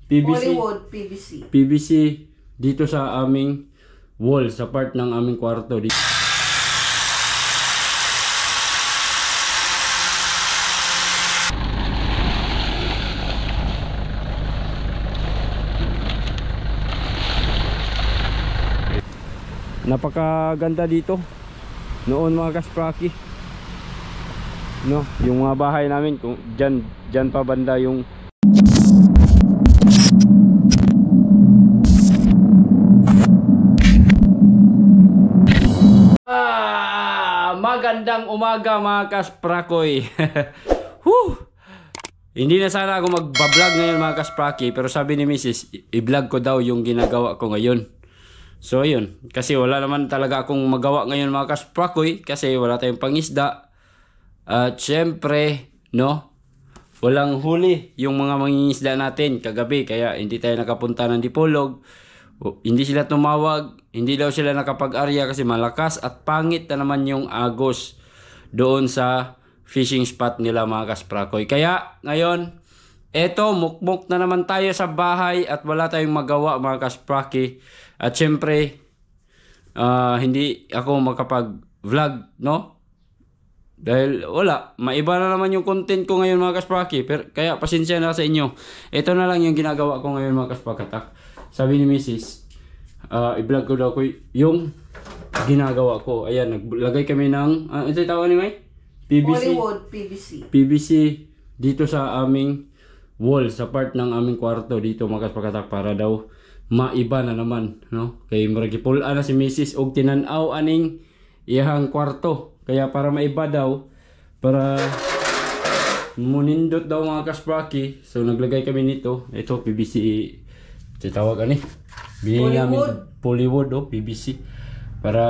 Hollywood PVC dito sa aming wall, sa part ng aming kwarto. Napakaganda dito noon mga kaspraki, no? Yung mga bahay namin kung dyan pa banda yung magandang umaga mga kasprakoy. Hindi na sana ako magbablog ngayon mga kaspraki, pero sabi ni Mrs. i-vlog ko daw yung ginagawa ko ngayon. So ayun, kasi wala naman talaga akong magawa ngayon mga kasprakoy, kasi wala tayong pangisda. At syempre, no, walang huli yung mga mangingisda natin kagabi, kaya hindi tayo nakapunta ng Dipolog. Hindi sila tumawag, hindi daw sila nakapag-arya kasi malakas at pangit na naman yung agos doon sa fishing spot nila mga kasprakoy. Kaya ngayon, eto, mukmuk na naman tayo sa bahay at wala tayong magawa mga kaspraki. At syempre, hindi ako makapag-vlog, no? Dahil wala, maiba na naman yung content ko ngayon mga kaspraki. Kaya pasensya na sa inyo. Ito na lang yung ginagawa ko ngayon mga kasprakatak. Sabi ni Mrs. I-vlog ko daw ko yung ginagawa ko. Ayan, naglagay kami ng, ito yung tawag ni May? Hollywood PVC dito sa aming wall, sa part ng aming kwarto dito mga kasprakatak, para daw maiba na naman, no? Kay muragipul ana si Mrs. og tinan-aw aning iyang kwarto, kaya para maiba daw, para munindot daw mga kaspraki. So naglagay kami nito. Ito PVC, tawag ani, bili namin Hollywood o PVC, para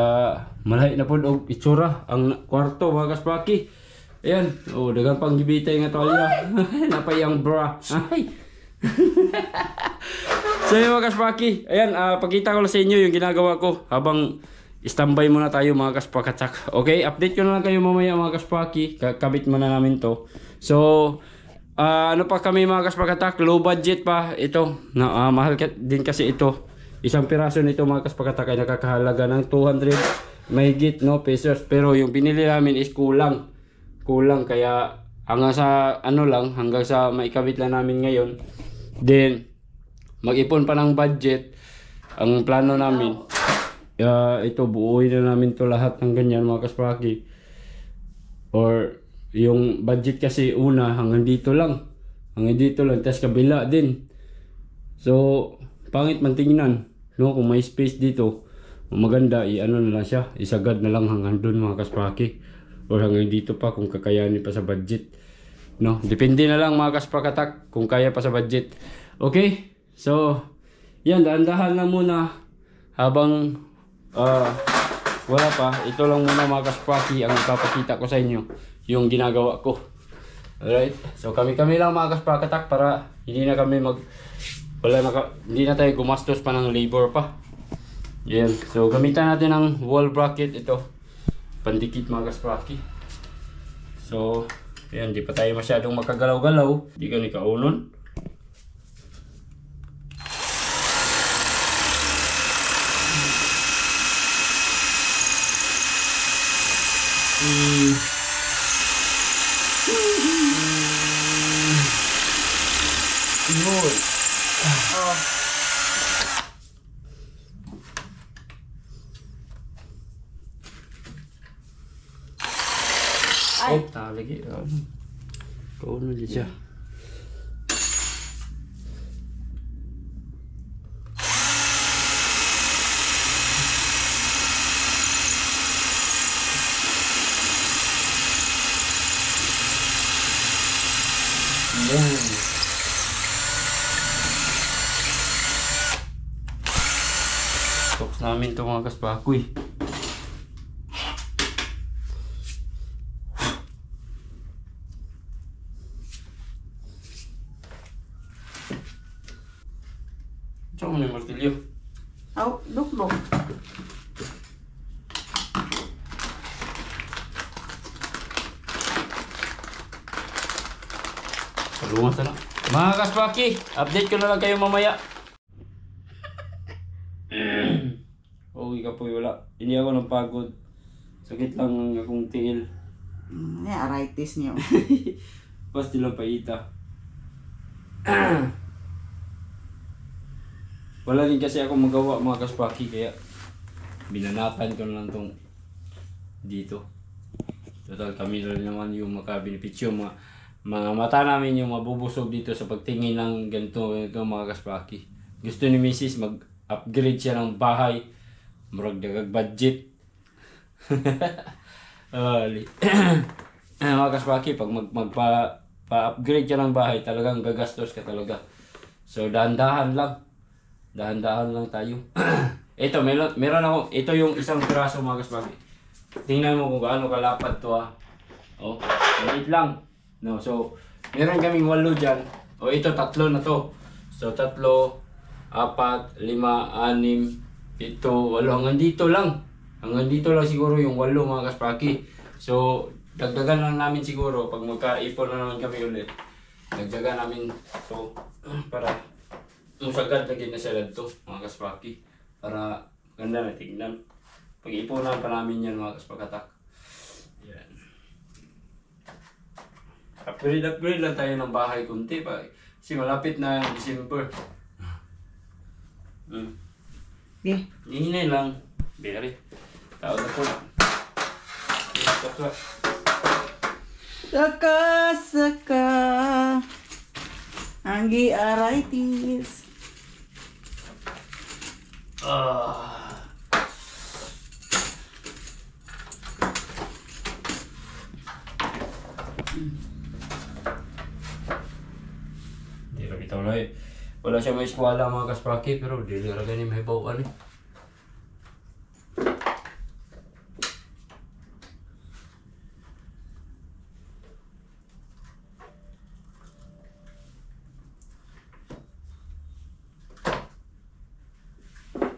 malahi na pod og itsura ang kwarto mga kaspraki. Ayan, oh, dagang pang gibitay nga tolya. Napayang bra. Ay. So yun mga kaspraki, ayan, pakita ko lang sa inyo yung ginagawa ko habang standby muna tayo mga kaspakatak. Okay, update ko na lang kayo mamaya mga kaspraki. Kabit muna namin to. So ano pa kami mga kaspakatak, low budget pa ito na, mahal din kasi ito. Isang piraso nito mga kaspakatak ay nakakahalaga ng 200 mahigit, no, pesos. Pero yung pinili namin is kulang, kaya hanggang sa ano lang, hanggang sa maikabit lang namin ngayon. Then mag-ipon pa ng budget. Ang plano namin, ito, buuin na namin to lahat ng ganyan mga kaspraki. Or yung budget kasi una hanggang dito lang, tas kabila din. So pangit man tingnan, no? Kung may space dito, maganda i-ano na lang siya, isagad na lang hanggang doon mga kaspraki, or hanggang dito pa kung kakayanin pa sa budget, no? Depende na lang mga kasprakatak kung kaya pa sa budget. Okay, so yan, dahan-dahan lang muna habang wala pa. Ito lang muna mga kaspraki ang ipapakita ko sa inyo yung ginagawa ko. Alright, so kami lang mga kasprakatak, para hindi na kami hindi na tayo gumastos pa ng labor pa. Yan, so gamitan natin ng wall bracket ito, pandikit mga kaspraki. So yan, di pa tayo masyadong makagalaw-galaw, di ka ni kaunon. Oh, lagi. Kau nu dia. Stocks namin ito mga kaspakoy. Saan mo na yung martilyo? Oh, look. Lumas na lang. Mga kaspaki, update ko na lang kayo mamaya. Uwi ka po, wala. Hindi ako napagod. Sakit lang ang akong tiil. Arthritis niyo. Basta lang paita. Wala din kasi ako magawa mga kaspaki, kaya binanatan ko na lang tong dito. Total kami na rin naman yung makabinipitsyo. Mga mata namin yung mabubusog dito sa pagtingin ng ganito mga kaspaki. Gusto ni Mrs. mag-upgrade siya ng bahay. Murag dagag budget. Mga kaspaki, pag pa-upgrade siya ng bahay, talagang gagastos ka talaga. So dahan-dahan lang. Dahan-dahan lang tayo. Ito, meron ako. Ito yung isang piraso mga kaspaki. Tingnan mo kung gaano kalapad to ah. Oh, maliit lang. No, so meron kaming 8 dyan. O ito, 3 na to. So 3, 4, 5, 6, 7, 8. Hanggang dito lang. Hanggang dito lang siguro yung 8 mga kaspaki. So dagdagan lang namin siguro pag magkaipon na naman kami ulit. Dagdagan namin to para musagad lagi na sila to mga kaspaki. Para ganda na tingnan. Pag-ipunan pa namin yan mga kaspakatak. Yan. Upgrade lang tayo ng bahay kunti pa. Kasi malapit na yung December. Yeah. Hihinay lang. Beri. Tao na po lang. Saka. Anggi arthritis. Hindi rin bitaw na eh. Wala siya may eskwala mga kaspaki, pero di rin rin may bawaan eh.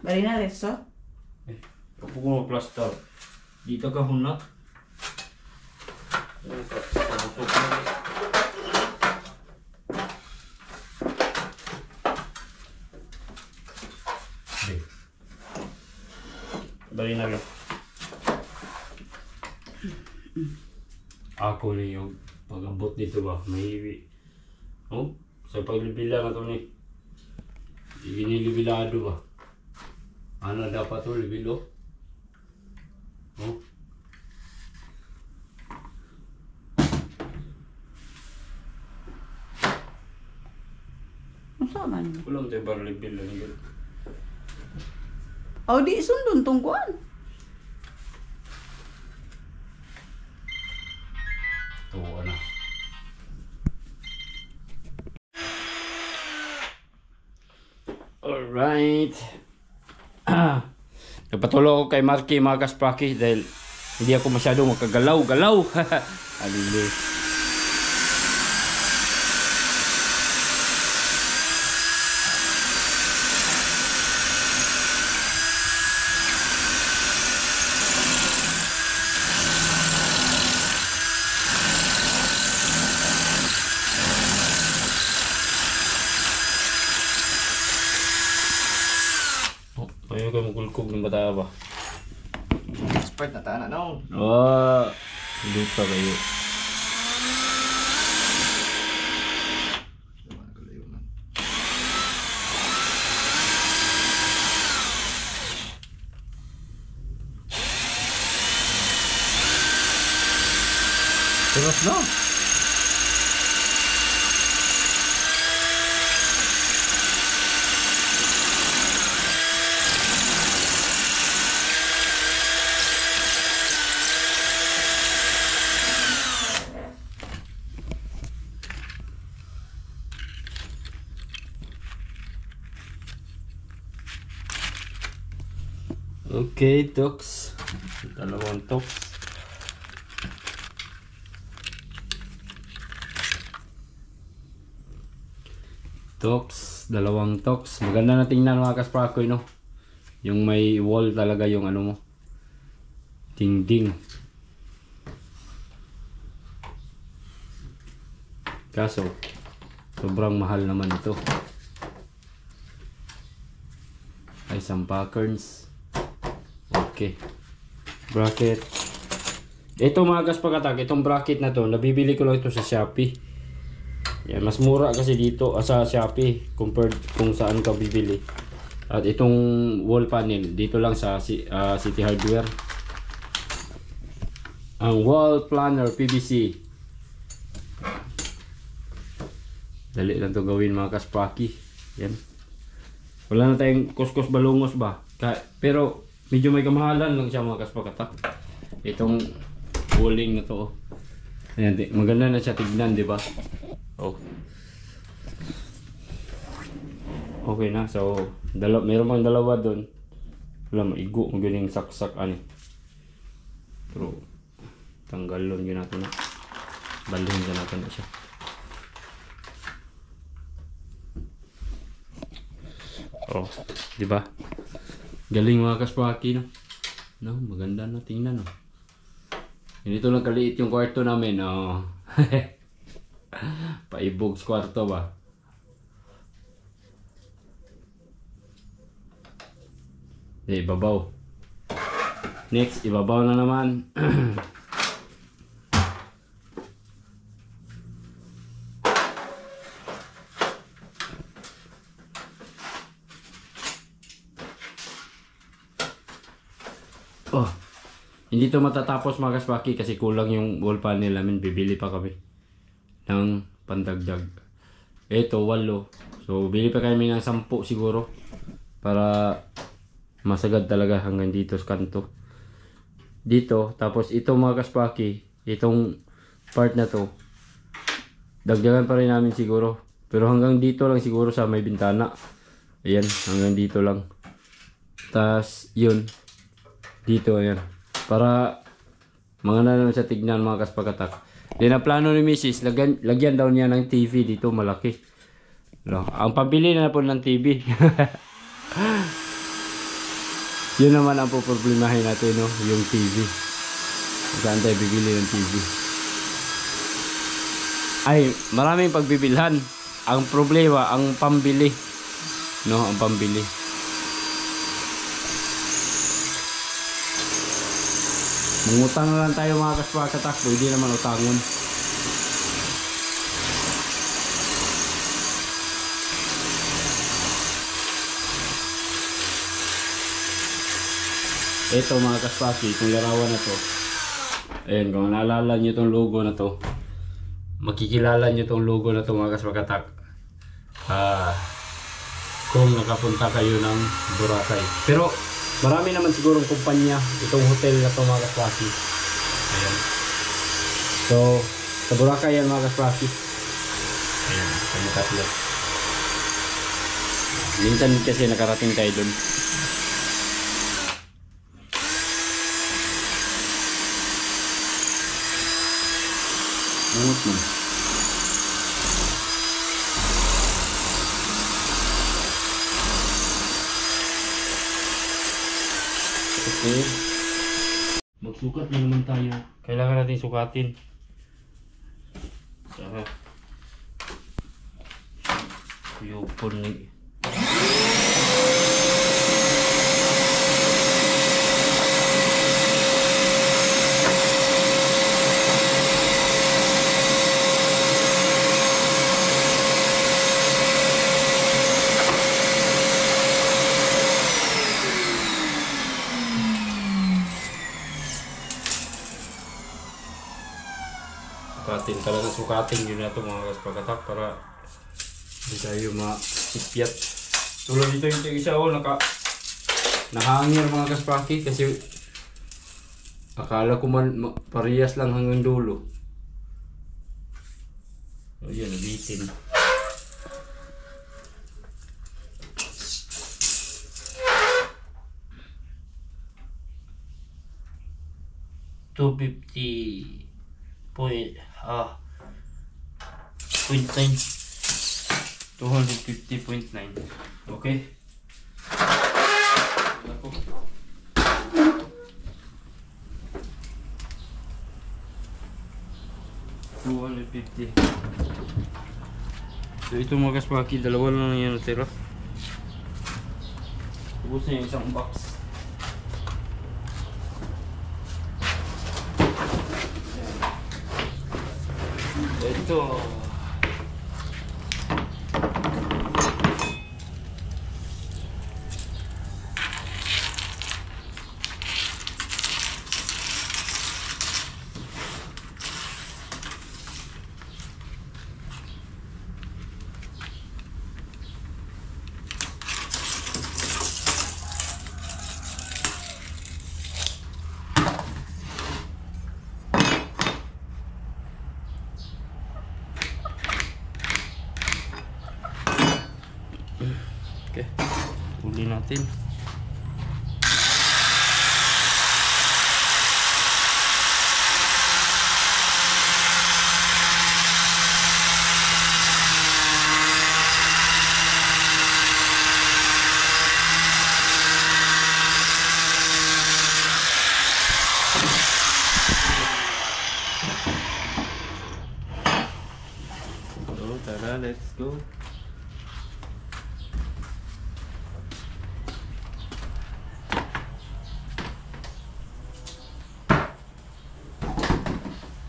Bali na resto? Ako ko plaster. Dito ka hunak. Bali na lang. Ako na yung pag-abot dito ba, may oh, sa paglibila na ito ni ginilibilado ba? Ano dapat ito, libilo? Oh. Ano man? Kulang tayo para libilo na yun. Oh, di sundon tungkuan. Tuwa na. Alright. Nagpatuloy ako kay Marky mga kaspaki dahil hindi ako masyado makagalaw-galaw. Alili. Ayaw kayo magulkog ng bata ba? Expert na tayo na, no? Hindi pa kayo. Terus no? Okay, tox. Dalawang tox. Tox, dalawang tox. Maganda na tingnan mga kasprakoy, no? Yung may wall talaga yung ano mo. Ding-ding. Kaso, Sobrang mahal naman ito. Ay, patterns. Okay. Bracket. Ito mga kaspakatak, itong bracket na to, nabibili ko lang ito sa Shopee. Yan, mas mura kasi dito sa Shopee compared kung saan ka bibili. At itong wall panel, dito lang sa City Hardware. Ang wall planner PVC. Dali lang to gawin mga kaspaki. Yan. Wala na tayong kuskus balungos ba? Pero medyo may kamahalan lang siya mga kaspakatak. Itong walling na to. Ayan, maganda na siya tignan, di ba? Oh. Okay na. So, meron pang dalawa doon. Wala, maigo. Magaling saksak ani. Pero, tanggalon yun natin na. Balhin ka natin na siya. Oh, di ba? Galing mga kaspaki, no? No, maganda na tingnan, no. Ganito lang kaliit yung kwarto namin, no. Paibog sa kwarto ba? Ibabaw. Next, ibabaw na naman. Oh, hindi to matatapos mga kaspaki kasi kulang yung wall panel namin. Bibili pa kami ng pandagdag. Ito 8. So bili pa kami ng 10 siguro para masagad talaga hanggang dito sa kanto. Dito, tapos ito mga kaspaki, itong part na to dagdagan pa rin namin siguro. Pero hanggang dito lang siguro sa may bintana. Ayan, hanggang dito lang. Tas yun dito, ayan. Para mga naman sa tignan mga kaspakatak. Then na plano ni Mrs. Lagyan daw niya ng TV dito malaki. No, ang pambili na po ng TV. Yun naman ang poproblemahin natin, no, yung TV. Saan tayo bibili ng TV? Ay, maraming pagbibilhan. Ang problema, ang pambili. No, ang pambili. Mangutang na lang tayo mga kaspakatak, pwede naman utangon. Ito mga kaspaki, itong larawan na to. Ayan, kung naalala nyo itong logo na to, makikilala nyo itong logo na to mga kaspakatak. Kung nakapunta kayo ng Boracay. Pero marami naman sigurong kumpanya itong hotel na to mga kaspaki. Ayan. So, sa Boracay yan mga kaspaki. Ayan, kami tatlo. Minsan kasi nakarating tayo dun. Mungot mo. Okay. Magsukat na naman tayo. Kailangan natin sukatin. Sa yupon ni. Sukatin yun na ito mga kaspakatak para hindi tayo masipyat. Tulad dito yung isa nahangir mga kaspaki kasi akala ko parehas lang hanggang dulo. O yun, nabitin. .9 250.9. Okay. $250. So ito mga kaspaki, dalawa lang yan natira. Ubus na yung isang box. Ito. Okay, uli natin. So, tara, let's go.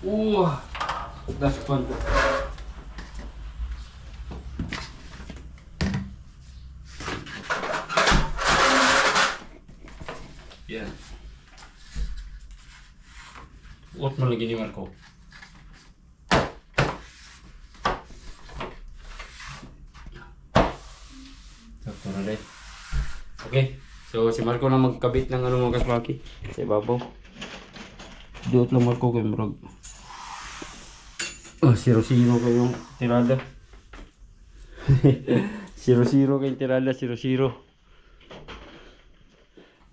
Ooh, that's fun. Yeah. What mo lagi ni Marco? Sakto na rin. Okay. So si Marco na magkabit ng ano mga kaspaki. Sa ibabaw. Duot lang Marco kay Murag. Oh, 0-0 kayong tirada. 0-0 kayong tirada, 0-0.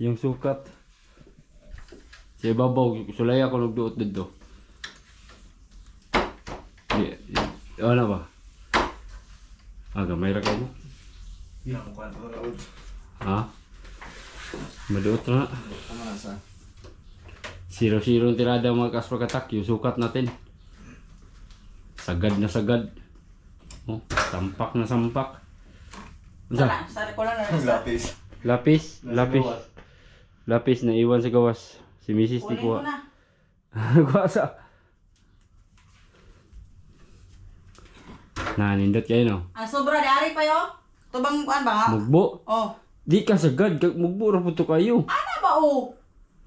Yung sukat. Sa ibabaw, sulay ako nagduot dito. Ano ba? Gamay ra kayo? Ha? Maduot na. 0-0 tirada mga kaspakatak, yung sukat natin. Sagad na sagad. Oh, sampak na sampak. Sara, sara ko lang na resta. Lapis. Lapis, lapis. Lapis na iwan sa gawas. Si Mrs. di Kunin mo kuha. na. Kuha sa. Nanindot kayo no? Ang sobra di ari pa yo. Tubang kuan ba nga? Mugbo. Oh. Di ka sagad. Mugbo ra po to kayo. Ana ba o?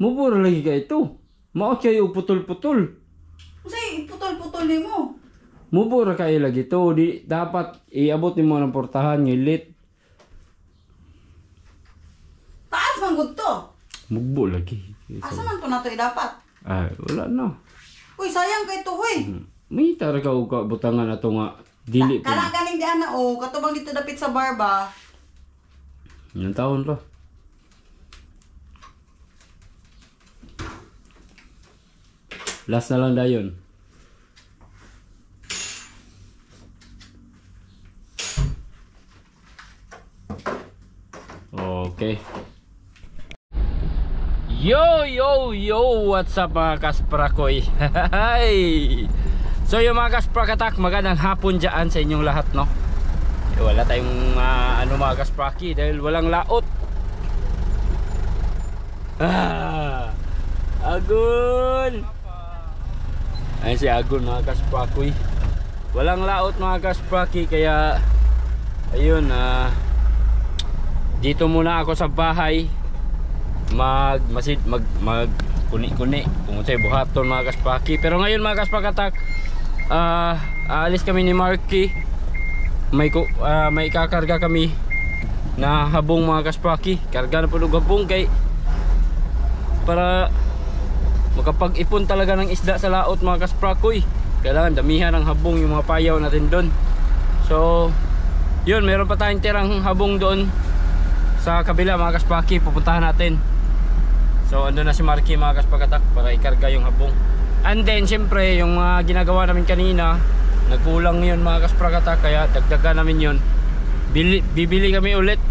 Mugbo ra lagi ka ito. Maot kayo putol-putol. Kasi putol-putol ni mo. Mubura kayo lagi to, di dapat iabot ni mo ng portahan ngilit. Taas man gud to. Mugbo lagi. Asa man to nato dapat? Ay, wala na. Uy, sayang kay to hoy. May tara ka og butangan ato nga dili pa. Kana ganing di ana o, katubang dito dapit sa barba. Ilang taon pa. Last na lang dayon. Okay. Yo, yo, yo! What's up mga kasprakoy? Hi! So yung mga kasprakatak, magandang hapon dyan sa inyong lahat, no? Wala tayong mga kaspraki dahil walang laot. Agun! Ayun si Agun mga kasprakoy. Walang laot mga kaspraki, kaya ayun, dito muna ako sa bahay mag kuni-kuni kung sa'y buhaton mga kaspaki. Pero ngayon mga kaspakatak, aalis kami ni Marky. May kakarga kami na habong mga kaspaki. Karga na po ng habong kay para makapag-ipon talaga ng isda sa laot mga kasprakoy. Kailangan damihan ng habong yung mga payaw natin doon. So yun, meron pa tayong tirang habong doon sa kabila mga kaspaki, pupuntahan natin. So andun na si Marky mga kaspakatak para ikarga yung habong. And then syempre yung ginagawa namin kanina, nagkulang yun mga kaspakatak, kaya dagdagan namin yun. Bibili kami ulit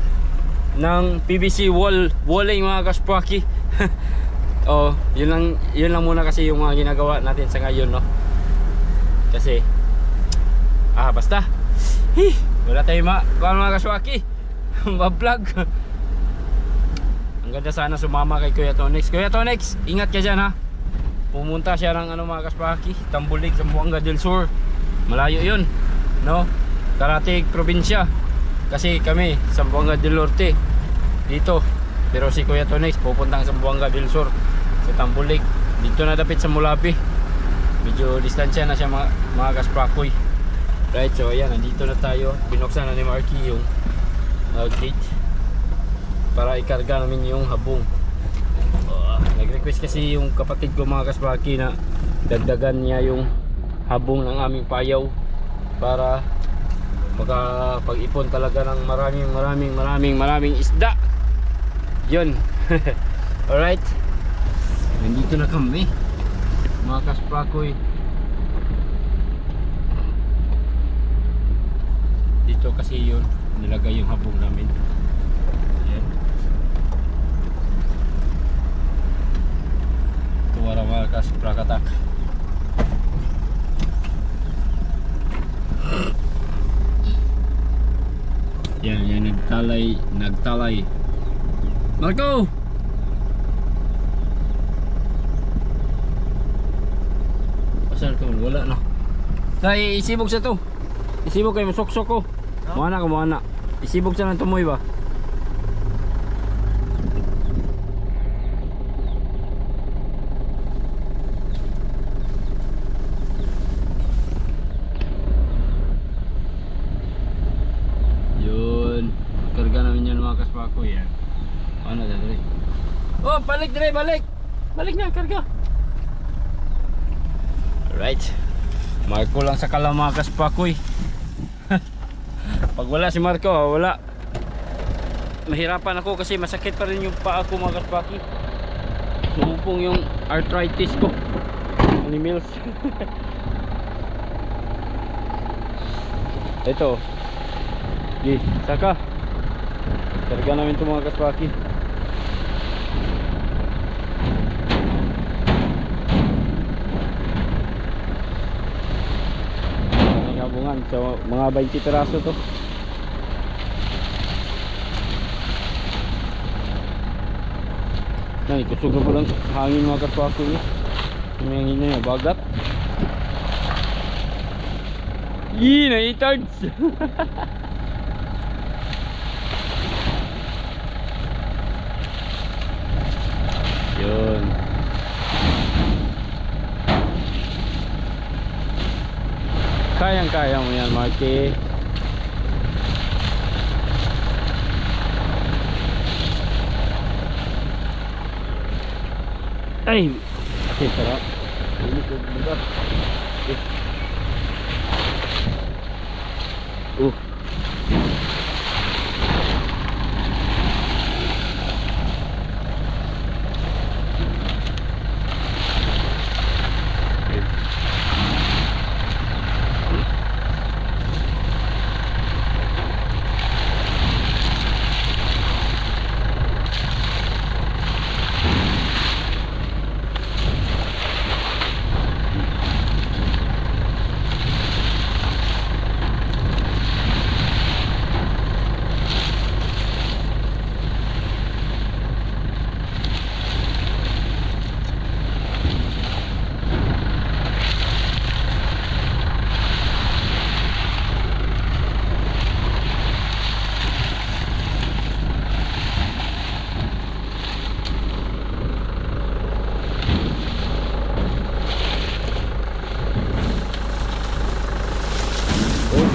ng PVC walling mga kaspaki. Oh, yun lang muna kasi yung ginagawa natin sa ngayon, no. Kasi basta Wala tayo mga kaswaki. Ma-vlog. Ang ganda sana sumama kay Kuya Tonex. Kuya Tonex, ingat ka dyan ha. Pumunta siya ng mga kaswaki, Tambulig, Zamboanga del Sur. Malayo yun, no? Karatig probinsya. Kasi kami, Zamboanga del Norte dito. Pero si Kuya Tonex pupuntang Zamboanga del Sur sa Tambulig. Dito na dapit sa Mulabi. Medyo distansya na siya mga kaspakoy. Right, so ayan, nandito na tayo. Binuksan na ni Marky yung gate para ikarga namin yung habong. Nag-request kasi yung kapatid ko mga kaspaki na dagdagan niya yung habong ng aming payaw para makapag-ipon talaga ng maraming isda. Yun. Alright, nandito na kami mga kaspakoy. Dito kasi yun nilagay yung habong namin. Ayan. Ito wala mga kasprakatak. Yan nagtalay. Marco! Pasal ko, wala na. Kaya isibog sa to. Isibog kayo, masoksok ko. Muana ka, muana. Isibog sa ng tumoy ba? Yun. Karga namin yan mga kaspako yan. Ano na dali? Oh, balik dire, balik! Balik na, karga. Alright. Marco lang sa kalam mga kaspakoy. Pag wala si Marco, wala. Mahirapan ako kasi masakit pa rin yung paa ko mga kaspaki. Sumupong yung arthritis ko. Animals. Ito. Di, saka. Karga namin ito mga kaspaki. So mga 20 piraso to. Nay, kusog na po lang hangin mga kapako niya. May hangin na yun, bagat. Yee, na-itards. Yun. Kayang-kaya mo yan, Marky. Ay! Okay, sarap. Ini ko buka.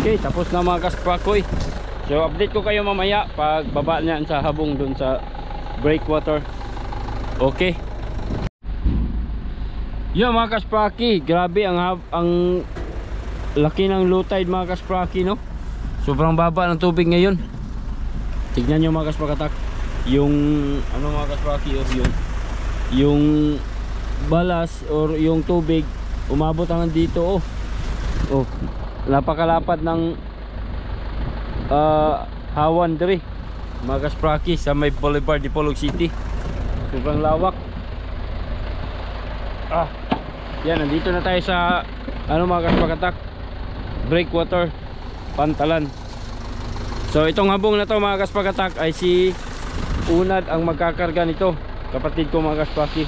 Okay, tapos na mga kasprakoy. So update ko kayo mamaya pag baba niyan sa habong dun sa breakwater. Okay. Yo mga kaspraki, grabe ang laki ng low tide mga kaspraki, no? Sobrang baba ng tubig ngayon. Tignan nyo mga kasprakatak. Yung ano mga kaspraki, yung balas or yung tubig umabot hanggang dito. Oh, napakalapad ng Hawan diri mga kaspraki sa may Boulevard Dipolog City. Sobrang lawak. Yan, nandito na tayo sa ano mga kasprakatak, breakwater. pantalan. So itong habong na to mga kaspakatak ay si Unad ang magkakarga nito. Kapatid ko mga kaspaki.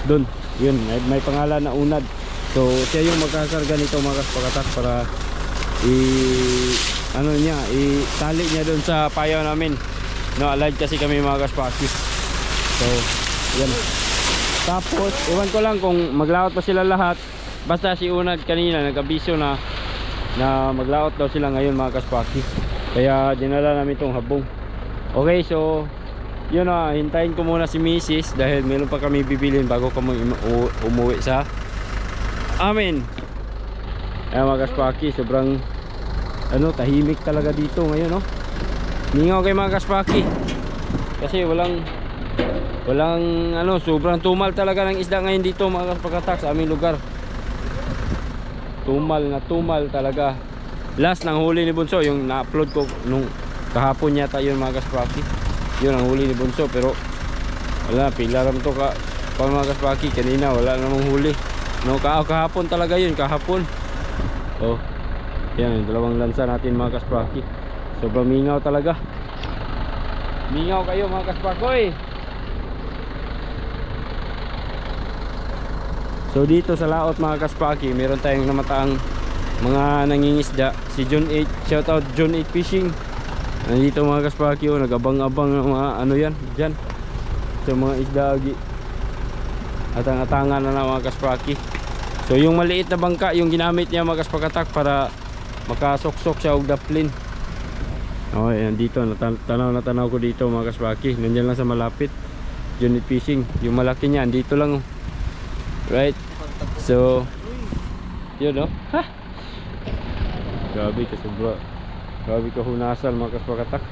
Doon, yun, may pangalan na Unad. So siya yung magkakarga nito mga kaspakatak para itali niya doon sa payaw namin. No, alive kasi kami mga kaspaki. So yan. Tapos iwan ko lang kung maglaot pa sila lahat. Basta si Unad kanina nag-abiso na maglaot daw sila ngayon mga kaspaki. Kaya dinala namin itong habong. Okay, so yun na, hintayin ko muna si Mrs. dahil meron pa kami bibilin bago kami umuwi sa amin. Ayan mga kaspaki, sobrang tahimik talaga dito ngayon, no? Ningaw kay mga kaspaki kasi walang sobrang tumal talaga ng isda ngayon dito mga kaspakatak sa aming lugar. Tumal talaga. Last nang huli ni Bunso, yung na-upload ko nung kahapon yata yun mga kaspaki. Yun ang huli ni Bunso, pero wala, pilaram to mga kaspaki. Kanina wala namang huli, no? Kahapon talaga yun, kahapon. Oh, yan yung dalawang lansa natin mga kaspaki. Sobrang mingaw talaga. Mingaw kayo mga kaspakoy. So dito sa laot mga kaspaki, meron tayong namataang mga nangingisda. Si John 8, shoutout John 8 Fishing. Nandito mga kaspaki, nagabang-abang ng mga yan dyan. So mga isda atang-atangan na mga kaspaki. So yung maliit na bangka yung ginamit niya mga kaspakatak para makasuksok siya og daplin. Okay, dito natanaw ko dito mga kaspaki. Nandiyan lang sa malapit John 8 Fishing. Yung malaki niya dito lang, right? So yun, no? Ha? Grabe ka sobra. Grabe ka hunasan mga kaspakatak.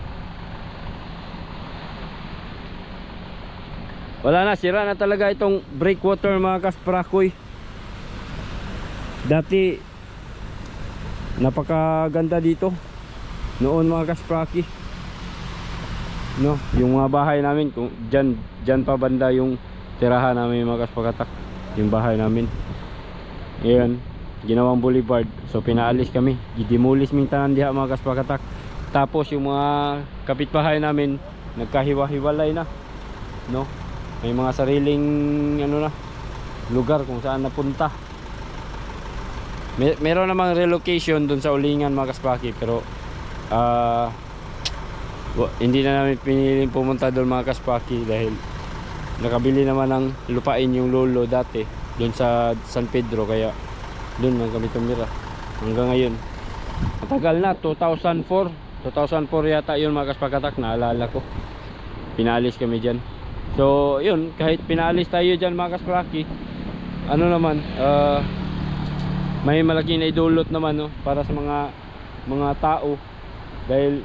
Wala na, sira na talaga itong breakwater mga kasprakoy. Dati napakaganda dito noon mga kaspraki, no? Yung mga bahay namin kung dyan pa banda yung tirahan namin mga kaspakatak, yung bahay namin. Ayan, ginawang boulevard. So pinaalis kami, gidemolis ming tanan diha mga kaspakatak. Tapos yung mga kapitbahay namin nagkahiwa-hiwalay na, no? May mga sariling lugar kung saan napunta. Meron namang relocation dun sa Ulingan mga kaspaki, pero hindi na namin piniling pumunta doon mga kaspaki dahil nakabili naman ng lupain yung lolo dati doon sa San Pedro, kaya doon lang kami tumira hanggang ngayon. Matagal na, 2004 yata yun mga kaspakatak, naalala ko. Pinalis kami dyan. So yun, kahit pinalis tayo dyan mga kaspaki, may malaking naidulot naman, no, para sa mga tao dahil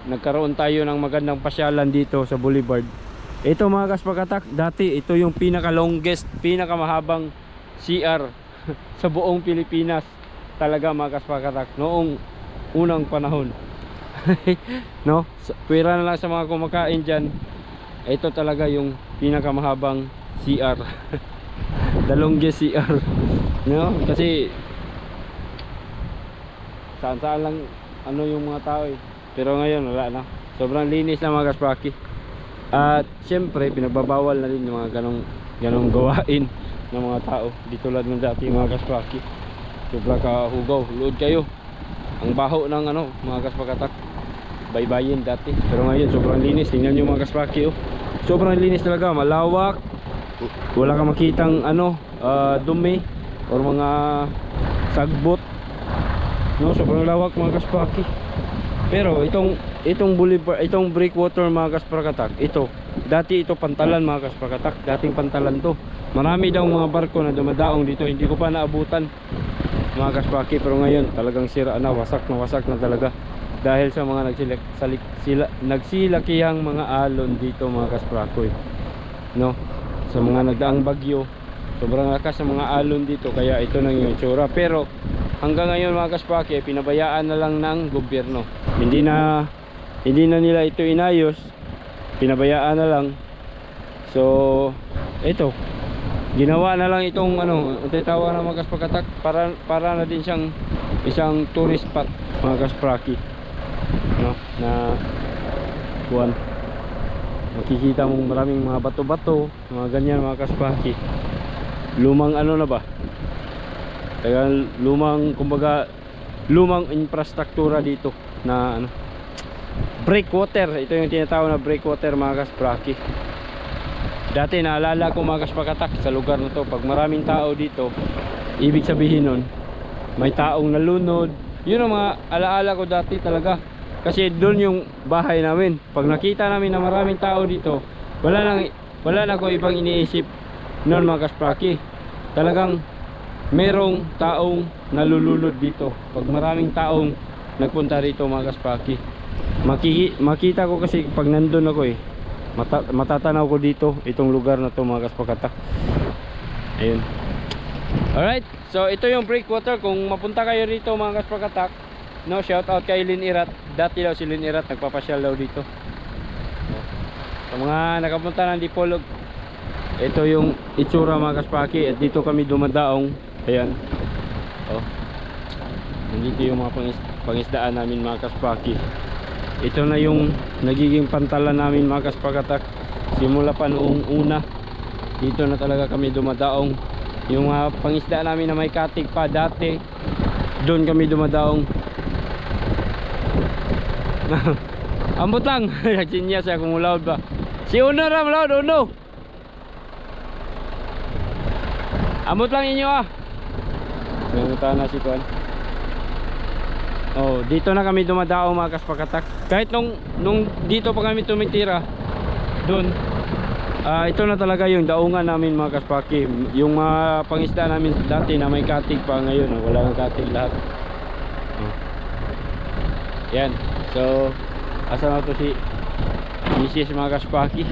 nagkaroon tayo ng magandang pasyalan dito sa boulevard. Ito mga kaspakatak, dati ito yung pinakamahabang CR sa buong Pilipinas talaga mga kaspakatak noong unang panahon. No, pwera na lang sa mga kumakain dyan, ito talaga yung pinakamahabang CR. The longest CR, no? Kasi saan lang yung mga tao eh. Pero ngayon wala na, sobrang linis na mga kaspaki. At syempre pinagbabawal na rin yung mga ganong gawain ng mga tao di tulad ng dati mga kaspaki. Sobra kahugaw, load kayo. Ang baho ng mga kaspakatak, baybayin dati. Pero ngayon sobrang linis, tingnan nyo mga kaspaki, oh. Sobrang linis talaga, malawak. Wala kang makitang dumi or mga sagbot, no? Sobrang lawak mga kaspaki. Pero itong boulevard, itong breakwater mga kaspakatak, dati ito pantalan mga kaspakatak, dating pantalan to. Marami daw mga barko na dumadaong dito, hindi ko pa naabutan mga kaspaki. Pero ngayon talagang sira na, wasak na talaga dahil sa mga nagsilakihang mga alon dito mga kasprakoy, no? Sa mga nagdaang bagyo, sobrang lakas ng mga alon dito, kaya ito nang yung itsura. Pero hanggang ngayon mga kaspaki, pinabayaan na lang ng gobyerno. Hindi na nila ito inayos, pinabayaan na lang. So ito, ginawa na lang itong tatawa na mga kaspakatak, para na din siyang isang tourist spot mga kaspraki, no, na kuwan. Makikita mong maraming mga bato-bato, mga ganyan mga kaspraki. Lumang ano na ba? Tagal lumang, kumbaga lumang infrastruktura dito na ano, breakwater. Ito yung tinatawag na breakwater mga kaspraki. Dati naalala ko mga kaspakatak sa lugar na to, pag maraming tao dito, ibig sabihin nun may taong nalunod. Yun ang mga alaala ko dati talaga, kasi doon yung bahay namin. Pag nakita namin na maraming tao dito, wala na ko ibang iniisip noon mga kaspraki. Talagang merong taong nalulunod dito pag maraming taong nagpunta rito mga kaspraki. Makita ko kasi pag nandun ako matatanaw ko dito itong lugar na to mga kaspakatak. Ayun. Alright, so ito yung breakwater. Kung mapunta kayo rito mga kaspakatak, no, shout out kay Lin Irat. Dati daw si Lin Irat nagpapasyal daw dito. Sa mga nakapunta ng Dipolog, ito yung itsura mga kaspaki, at dito kami dumadaong. Ayan. Oh. Nandito yung mga pangisdaan namin mga kaspaki. Ito na yung nagiging pantalan namin mga kaspakatak. Simula pa noong una, dito na talaga kami dumadaong. Yung pangisda namin na may katig pa dati, doon kami dumadaong. Ambot lang. Nagsinya siya kung loud ba. Si Uno ram loud, Uno. Ambot lang inyo Nanguta na si Kuan. Oh, dito na kami dumadaong mga kaspakatak. Kahit nung dito pa kami tumitira, doon ito na talaga yung daungan namin mga kaspaki. Yung mga pangisda namin dati na may katig pa, ngayon wala nang katig lahat. Yan. So asa na to si Mrs. mga kaspaki.